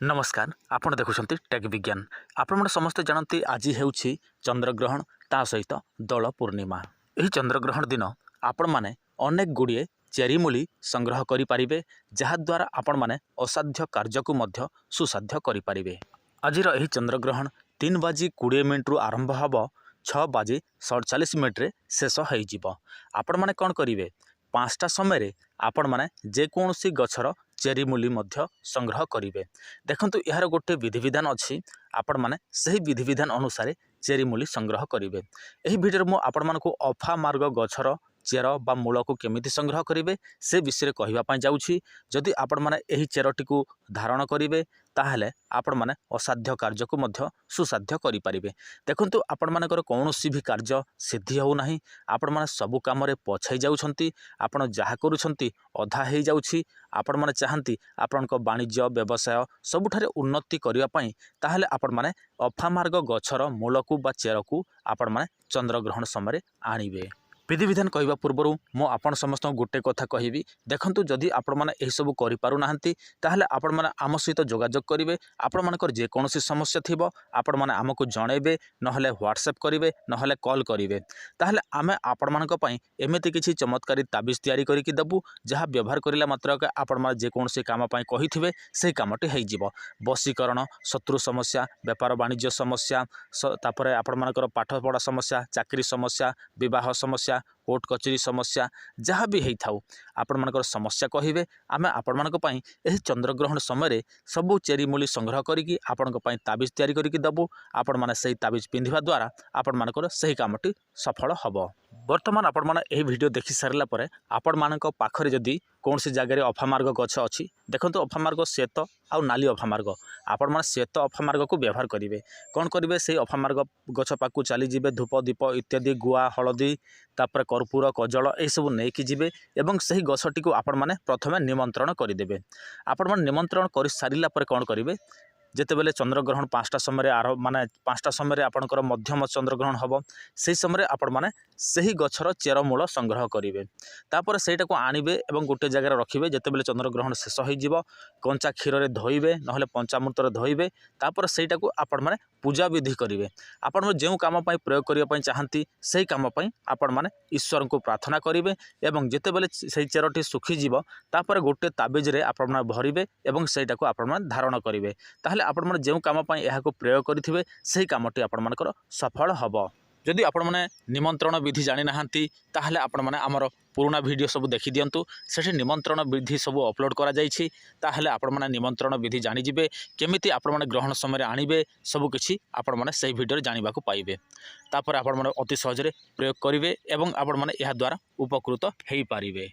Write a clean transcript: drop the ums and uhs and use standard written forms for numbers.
नमस्कार आपण देखुछंती टेक विज्ञान आपण समस्ते जानती आज हेउछि चंद्रग्रहण ता सहित दोल पूर्णिमा। यही चंद्रग्रहण दिन आपण माने अनेक गुड़िए चेरी मूली संग्रह करि पारिबे जहाद्वारा आपण माने असाध्य कार्य को मध्य सुसाध्य करि पारिबे। आजिर एही चंद्रग्रहण 3:20 रु आरंभ हब 6:47 रे शेष होइजिबो। आपण माने कोन करिवे 5टा समय आपण माने जेकोसी गछर चेरी मूली मध्य संग्रह करिवे। देखंतु यार गोटे विधिविधान अछि आपण माने सही विधिविधान अनुसार चेरी मूली संग्रह करिवे। एही भिडियो मो आपण मानको अफा मार्ग गछर चेर बा मूल को केमिति संग्रह करिवे से विषय कहवा पई जाउछि। जदि आपण माने एही चेरटी को धारण करिवे ताहले आपण माने असाध्य कार्य को मध्य सुसाध्य करि पारिबे। देखंतु आपण मानकर कौनसी भी कार्य सिद्धि हो नाही। आपण माने सब काम रे पछाई जाउछंती। आपण जहा करूछंती अधा हेई जाउछि। आपण माने चाहंती आपणको वाणिज्य व्यवसाय सबुठारे उन्नति करिवा पई ताहले आपण माने अफा मार्ग गछर मूल को बा चेर को आपण माने चंद्रग्रहण समय आनिबे। विधिविधान कहवा पूर्व मो आपण समस्त गोटे कथा कहबी। देखंतु जदि आपण माने एही सब करि पारु नाहंती ताहले आपण माने आम सहित जोगाजोग करिवे। आपण मानकर जे कोनोसी समस्या थिबो आपण माने हमकु जणैबे नहले व्हाट्सएप करिवे नहले कॉल करिवे। ताहले आमे आपण मानक पई एमिति किछि चमत्कारी ताबिज तयारी करिकि दबु जहा व्यवहार करिला मात्र के आपण माने जे कोनोसी काम पई कहिथिबे सेही कामटी हेइ जिवो। वशीकरण शत्रु समस्या व्यापार वाणिज्य समस्या तापरे आपण मानकर पाठ पढ़ा समस्या चाकरी समस्या विवाह समस्या कोर्ट कचेरी समस्या जहाँ भी होई थाउ आपण मानकर समस्या कहिबे। आमे आपण मानक पई एही चंद्रग्रहण समय सबु चेरी मूली संग्रह करिकि आपण पई ताबिज तयारी करिकि दबु। आपण माने सही ताबिज पिंधिबा द्वारा आपण मानकर सही कामटी सफल हबो। वर्तमान आपण माने एही वीडियो देखि सारला परे आपण मानक पाखरे जदी कौनसी जगह अफामार्ग गछ अच्छी देखो अफामार्ग श्वेत आ नाली अफामार्ग आपण माने श्वेत अफामार्ग को व्यवहार करेंगे। कौन करेंगे से अफामार्ग गछ पाक चलीजे धूप दीप इत्यादि गुआ हलदी तापर कर्पूर कजल यह सब नहीं जी एवं से ही गछटी को आपण माने प्रथमे निमंत्रण करदे। आपण माने निमंत्रण कर सारा पर कौन करेंगे जिते बेले चंद्रग्रहण 5टा समय माने 5टा समय आपणकर मध्यम चंद्रग्रहण हम से समय आपण माने सही गछर चेर मूल संग्रह करेंगे। तापर सेटा को आणबे एवं गोटे जगह रखिबे। जिते बेले चंद्रग्रहण शेष हो कंचा क्षीर रे धोइबे नहले पंचामृत रे धोइबे। तापर सेटा को आपण माने पूजा विधि करेंगे। आपण जो काम पई प्रयोग करिया पई चाहंती सही काम पई आपण माने ईश्वर को प्रार्थना करेंगे। एवं जिते बेले सही चेरटी सुखी जीव तापर गोटे ताबिज रे आपण माने भरिबे एवं सेटा को आपण माने धारण करेंगे। ताहले आपण माने जो काम पई एहा को प्रयोग करिथिबे सही कामटी आपण मानकर सफल हबो। जदि आपण माने निमंत्रण विधि जानि नाहंती ताहले आपण माने हमर पुराना वीडियो सब देखि दियंतु। सेठी निमंत्रण विधि सब अपलोड करा जाइछि। ताहले आपण माने निमंत्रण विधि जानि जिवे केमिति आपण माने ग्रहण समय आनिबे सब किछि आपण माने सही वीडियो रे जानिबा को पाइबे। तापर आपण माने अति सहज रे प्रयोग करिवे एवं आपण माने एहा द्वारा उपकृत हेइ पारिबे।